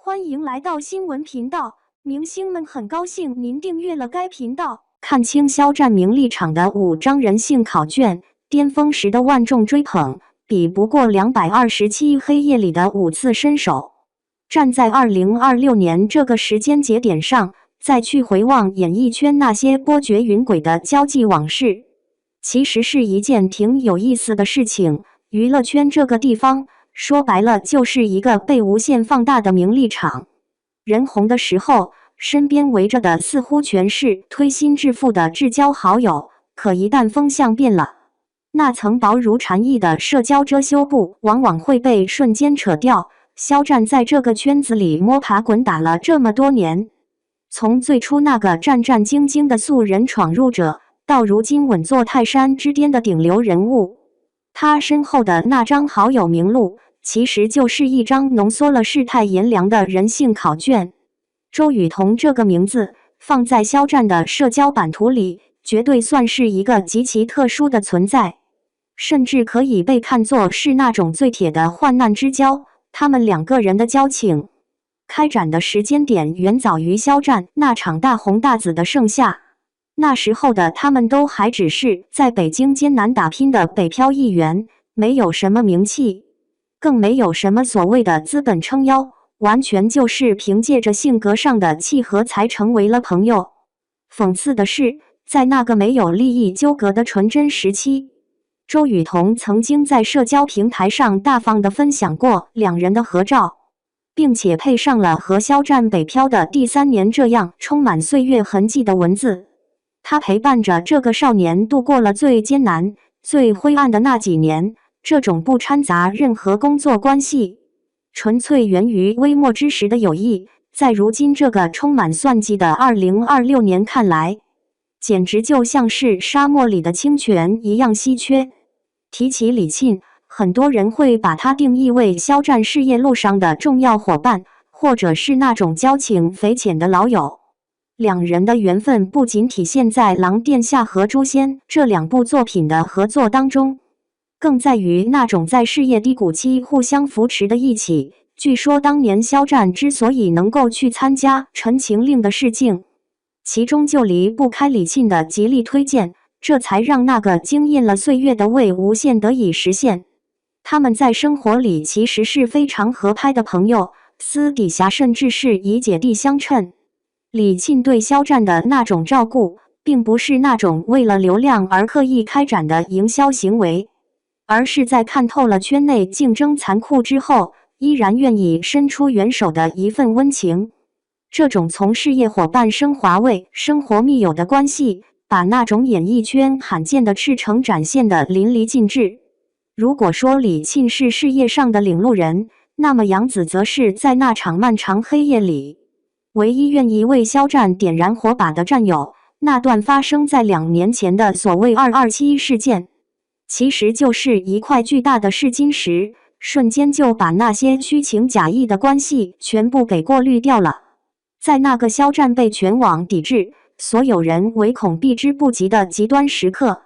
欢迎来到新闻频道，明星们很高兴您订阅了该频道。看清肖战名利场的5张人性考卷，巅峰时的万众追捧，比不过227黑夜里的5次伸手。站在2026年这个时间节点上，再去回望演艺圈那些波谲云诡的交际往事，其实是一件挺有意思的事情。娱乐圈这个地方，说白了就是一个被无限放大的名利场。人红的时候，身边围着的似乎全是推心置腹的至交好友，可一旦风向变了，那层薄如蝉翼的社交遮羞布往往会被瞬间扯掉。肖战在这个圈子里摸爬滚打了这么多年，从最初那个战战兢兢的素人闯入者，到如今稳坐泰山之巅的顶流人物，他身后的那张好友名录，其实就是一张浓缩了世态炎凉的人性考卷。周雨彤这个名字放在肖战的社交版图里，绝对算是一个极其特殊的存在，甚至可以被看作是那种最铁的患难之交。他们两个人的交情开展的时间点远早于肖战那场大红大紫的盛夏，那时候的他们都还只是在北京艰难打拼的北漂一员，没有什么名气，更没有什么所谓的资本撑腰，完全就是凭借着性格上的契合才成为了朋友。讽刺的是，在那个没有利益纠葛的纯真时期，周雨彤曾经在社交平台上大方地分享过两人的合照，并且配上了和肖战北漂的第3年这样充满岁月痕迹的文字。他陪伴着这个少年度过了最艰难、最灰暗的那几年，这种不掺杂任何工作关系，纯粹源于微末之时的友谊，在如今这个充满算计的2026年看来，简直就像是沙漠里的清泉一样稀缺。提起李沁，很多人会把他定义为肖战事业路上的重要伙伴，或者是那种交情匪浅的老友。两人的缘分不仅体现在《狼殿下》和《诛仙》这2部作品的合作当中，更在于那种在事业低谷期互相扶持的义气。据说当年肖战之所以能够去参加《陈情令》的试镜，其中就离不开李沁的极力推荐，这才让那个惊艳了岁月的魏无羡得以实现。他们在生活里其实是非常合拍的朋友，私底下甚至是以姐弟相称。李沁对肖战的那种照顾，并不是那种为了流量而刻意开展的营销行为，而是在看透了圈内竞争残酷之后，依然愿意伸出援手的一份温情。这种从事业伙伴升华为生活密友的关系，把那种演艺圈罕见的赤诚展现得淋漓尽致。如果说李沁是事业上的领路人，那么杨紫则是在那场漫长黑夜里唯一愿意为肖战点燃火把的战友。那段发生在2年前的所谓227事件，其实就是一块巨大的试金石，瞬间就把那些虚情假意的关系全部给过滤掉了。在那个肖战被全网抵制，所有人唯恐避之不及的极端时刻，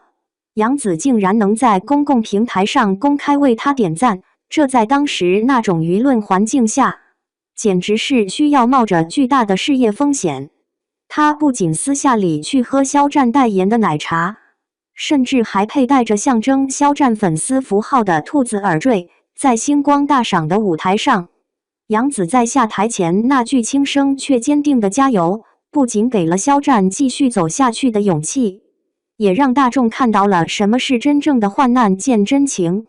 杨紫竟然能在公共平台上公开为他点赞，这在当时那种舆论环境下，简直是需要冒着巨大的事业风险。他不仅私下里去喝肖战代言的奶茶，甚至还佩戴着象征肖战粉丝符号的兔子耳坠，在星光大赏的舞台上，杨紫在下台前那句轻声却坚定的加油，不仅给了肖战继续走下去的勇气，也让大众看到了什么是真正的患难见真情。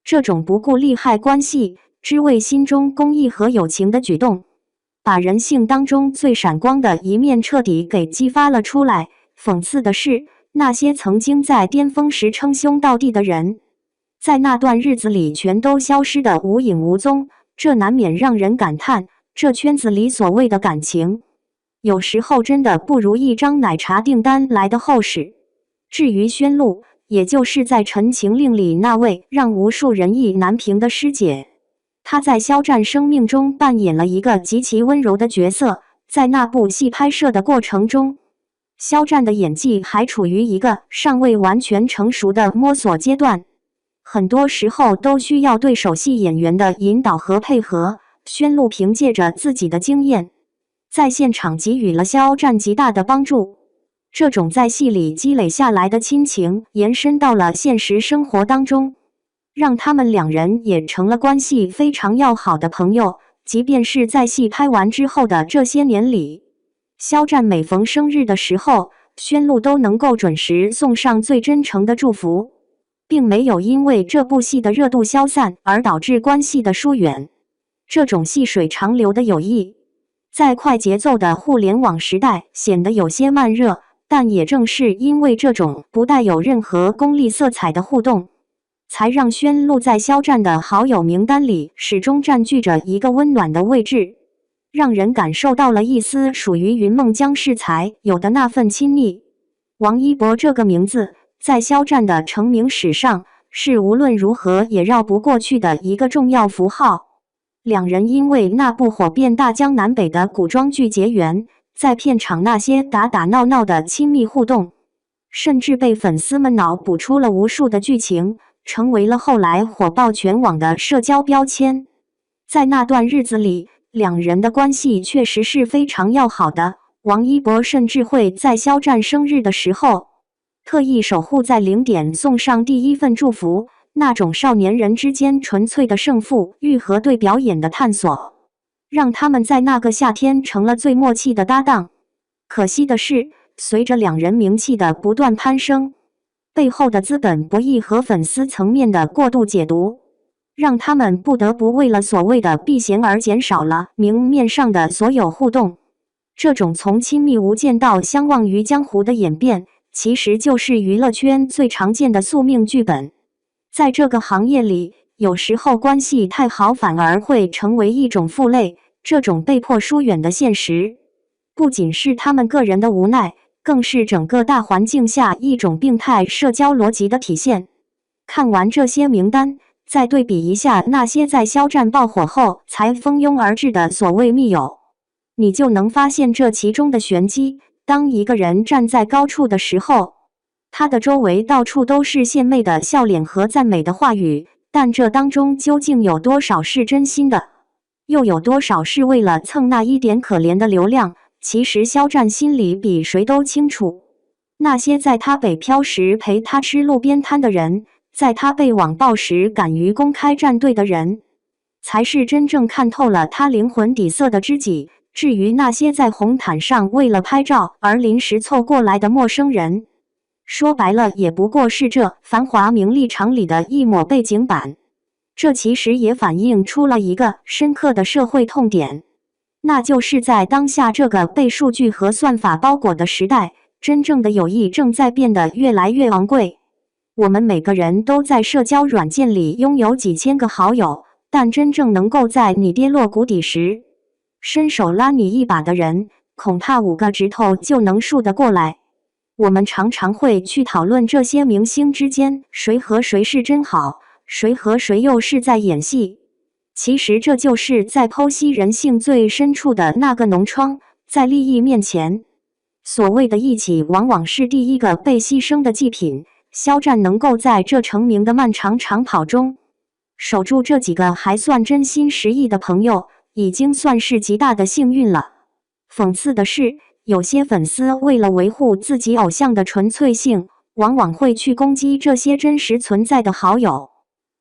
这种不顾利害关系，只为心中公益和友情的举动，把人性当中最闪光的一面彻底给激发了出来。讽刺的是，那些曾经在巅峰时称兄道弟的人，在那段日子里全都消失得无影无踪，这难免让人感叹，这圈子里所谓的感情，有时候真的不如一张奶茶订单来的厚实。至于宣璐，也就是在《陈情令》里那位让无数人意难平的师姐，她在肖战生命中扮演了一个极其温柔的角色。在那部戏拍摄的过程中，肖战的演技还处于一个尚未完全成熟的摸索阶段，很多时候都需要对手戏演员的引导和配合，宣璐凭借着自己的经验，在现场给予了肖战极大的帮助。这种在戏里积累下来的亲情，延伸到了现实生活当中，让他们两人也成了关系非常要好的朋友。即便是在戏拍完之后的这些年里，肖战每逢生日的时候，宣璐都能够准时送上最真诚的祝福，并没有因为这部戏的热度消散而导致关系的疏远。这种细水长流的友谊，在快节奏的互联网时代显得有些慢热，但也正是因为这种不带有任何功利色彩的互动，才让宣璐在肖战的好友名单里始终占据着一个温暖的位置，让人感受到了一丝属于云梦江氏才有的那份亲昵。王一博这个名字在肖战的成名史上是无论如何也绕不过去的一个重要符号。两人因为那部火遍大江南北的古装剧结缘，在片场那些打打闹闹的亲密互动，甚至被粉丝们脑补出了无数的剧情，成为了后来火爆全网的社交标签。在那段日子里，两人的关系确实是非常要好的。王一博甚至会在肖战生日的时候，特意守护在0点送上第一份祝福。那种少年人之间纯粹的胜负欲和对表演的探索，让他们在那个夏天成了最默契的搭档。可惜的是，随着两人名气的不断攀升，背后的资本博弈和粉丝层面的过度解读，让他们不得不为了所谓的避嫌而减少了明面上的所有互动。这种从亲密无间到相忘于江湖的演变，其实就是娱乐圈最常见的宿命剧本。在这个行业里，有时候关系太好反而会成为一种负累。这种被迫疏远的现实，不仅是他们个人的无奈，更是整个大环境下一种病态社交逻辑的体现。看完这些名单，再对比一下那些在肖战爆火后才蜂拥而至的所谓密友，你就能发现这其中的玄机。当一个人站在高处的时候，他的周围到处都是献媚的笑脸和赞美的话语，但这当中究竟有多少是真心的，又有多少是为了蹭那一点可怜的流量？其实肖战心里比谁都清楚，那些在他北漂时陪他吃路边摊的人，在他被网暴时敢于公开站队的人，才是真正看透了他灵魂底色的知己。至于那些在红毯上为了拍照而临时凑过来的陌生人，说白了也不过是这繁华名利场里的一抹背景板。这其实也反映出了一个深刻的社会痛点，那就是在当下这个被数据和算法包裹的时代，真正的友谊正在变得越来越昂贵。我们每个人都在社交软件里拥有几千个好友，但真正能够在你跌落谷底时伸手拉你一把的人，恐怕5个指头就能数得过来。我们常常会去讨论这些明星之间谁和谁是真好，谁和谁又是在演戏。其实这就是在剖析人性最深处的那个脓疮。在利益面前，所谓的义气往往是第一个被牺牲的祭品。肖战能够在这成名的漫长长跑中守住这几个还算真心实意的朋友，已经算是极大的幸运了。讽刺的是，有些粉丝为了维护自己偶像的纯粹性，往往会去攻击这些真实存在的好友，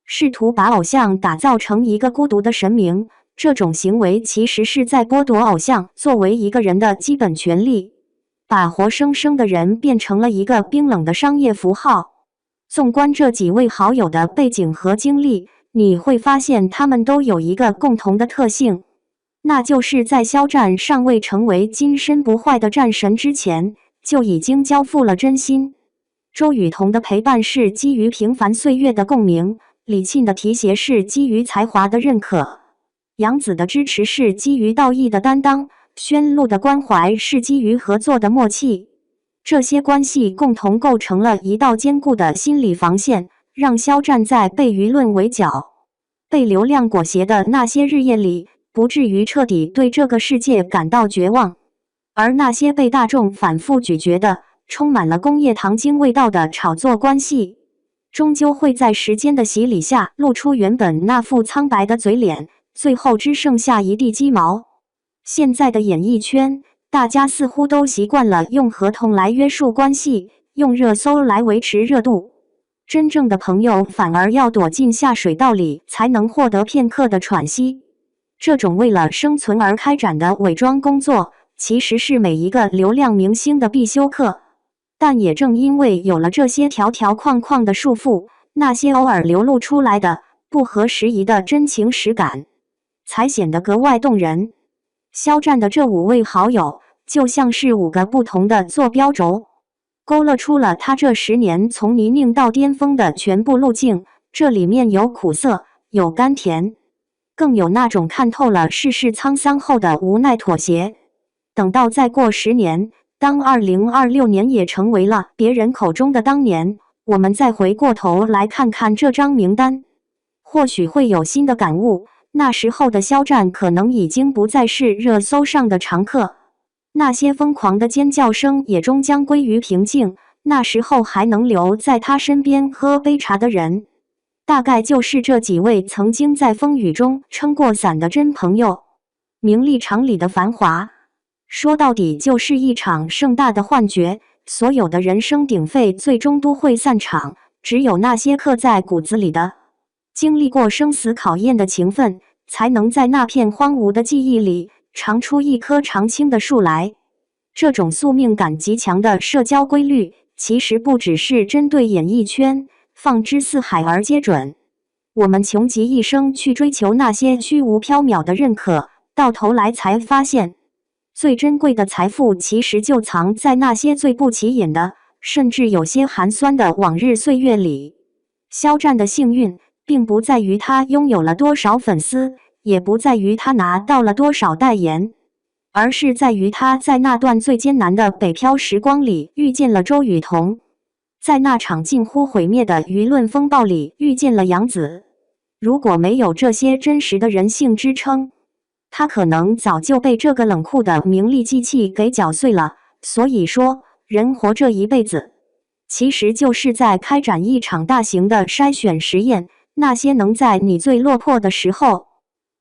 试图把偶像打造成一个孤独的神明。这种行为其实是在剥夺偶像作为一个人的基本权利，把活生生的人变成了一个冰冷的商业符号。纵观这几位好友的背景和经历，你会发现他们都有一个共同的特性，那就是在肖战尚未成为金身不坏的战神之前，就已经交付了真心。周雨彤的陪伴是基于平凡岁月的共鸣，李沁的提携是基于才华的认可，杨紫的支持是基于道义的担当，宣璐的关怀是基于合作的默契。这些关系共同构成了一道坚固的心理防线，让肖战在被舆论围剿、被流量裹挟的那些日夜里，不至于彻底对这个世界感到绝望。而那些被大众反复咀嚼的、充满了工业糖精味道的炒作关系，终究会在时间的洗礼下露出原本那副苍白的嘴脸。最后只剩下一地鸡毛。现在的演艺圈，大家似乎都习惯了用合同来约束关系，用热搜来维持热度。真正的朋友反而要躲进下水道里，才能获得片刻的喘息。这种为了生存而开展的伪装工作，其实是每一个流量明星的必修课。但也正因为有了这些条条框框的束缚，那些偶尔流露出来的不合时宜的真情实感，才显得格外动人。肖战的这5位好友，就像是5个不同的坐标轴，勾勒出了他这10年从泥泞到巅峰的全部路径。这里面有苦涩，有甘甜，更有那种看透了世事沧桑后的无奈妥协。等到再过10年，当2026年也成为了别人口中的当年，我们再回过头来看看这张名单，或许会有新的感悟。那时候的肖战可能已经不再是热搜上的常客，那些疯狂的尖叫声也终将归于平静。那时候还能留在他身边喝杯茶的人，大概就是这几位曾经在风雨中撑过伞的真朋友。名利场里的繁华，说到底就是一场盛大的幻觉，所有的人声鼎沸最终都会散场，只有那些刻在骨子里的，经历过生死考验的情分，才能在那片荒芜的记忆里长出一棵常青的树来。这种宿命感极强的社交规律，其实不只是针对演艺圈，放之四海而皆准。我们穷极一生去追求那些虚无缥缈的认可，到头来才发现，最珍贵的财富其实就藏在那些最不起眼的，甚至有些寒酸的往日岁月里。肖战的幸运并不在于他拥有了多少粉丝，也不在于他拿到了多少代言，而是在于他在那段最艰难的北漂时光里遇见了周雨彤，在那场近乎毁灭的舆论风暴里遇见了杨紫。如果没有这些真实的人性支撑，他可能早就被这个冷酷的名利机器给搅碎了。所以说，人活这一辈子，其实就是在开展一场大型的筛选实验。那些能在你最落魄的时候，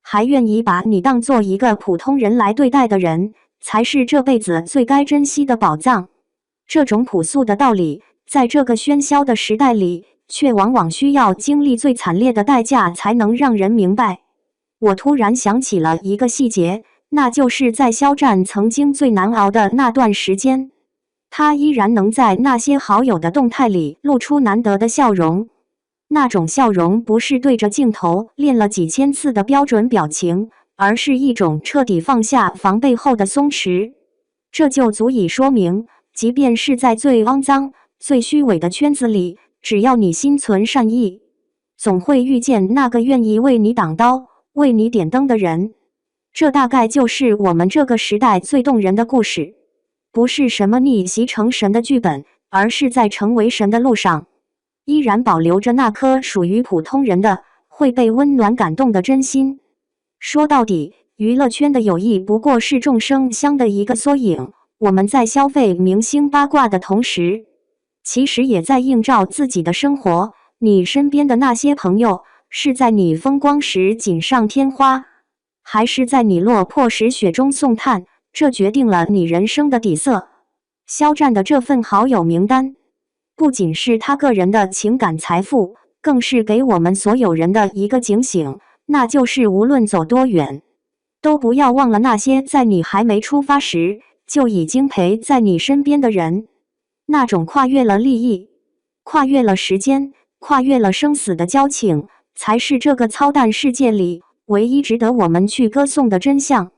还愿意把你当做一个普通人来对待的人，才是这辈子最该珍惜的宝藏。这种朴素的道理，在这个喧嚣的时代里，却往往需要经历最惨烈的代价才能让人明白。我突然想起了一个细节，那就是在肖战曾经最难熬的那段时间，他依然能在那些好友的动态里露出难得的笑容。那种笑容不是对着镜头练了几千次的标准表情，而是一种彻底放下防备后的松弛。这就足以说明，即便是在最肮脏、最虚伪的圈子里，只要你心存善意，总会遇见那个愿意为你挡刀、为你点灯的人。这大概就是我们这个时代最动人的故事，不是什么逆袭成神的剧本，而是在成为神的路上，依然保留着那颗属于普通人的、会被温暖感动的真心。说到底，娱乐圈的友谊不过是众生相的一个缩影。我们在消费明星八卦的同时，其实也在映照自己的生活。你身边的那些朋友，是在你风光时锦上添花，还是在你落魄时雪中送炭？这决定了你人生的底色。肖战的这份好友名单，不仅是他个人的情感财富，更是给我们所有人的一个警醒，那就是无论走多远，都不要忘了那些在你还没出发时就已经陪在你身边的人。那种跨越了利益、跨越了时间、跨越了生死的交情，才是这个操蛋世界里唯一值得我们去歌颂的真相。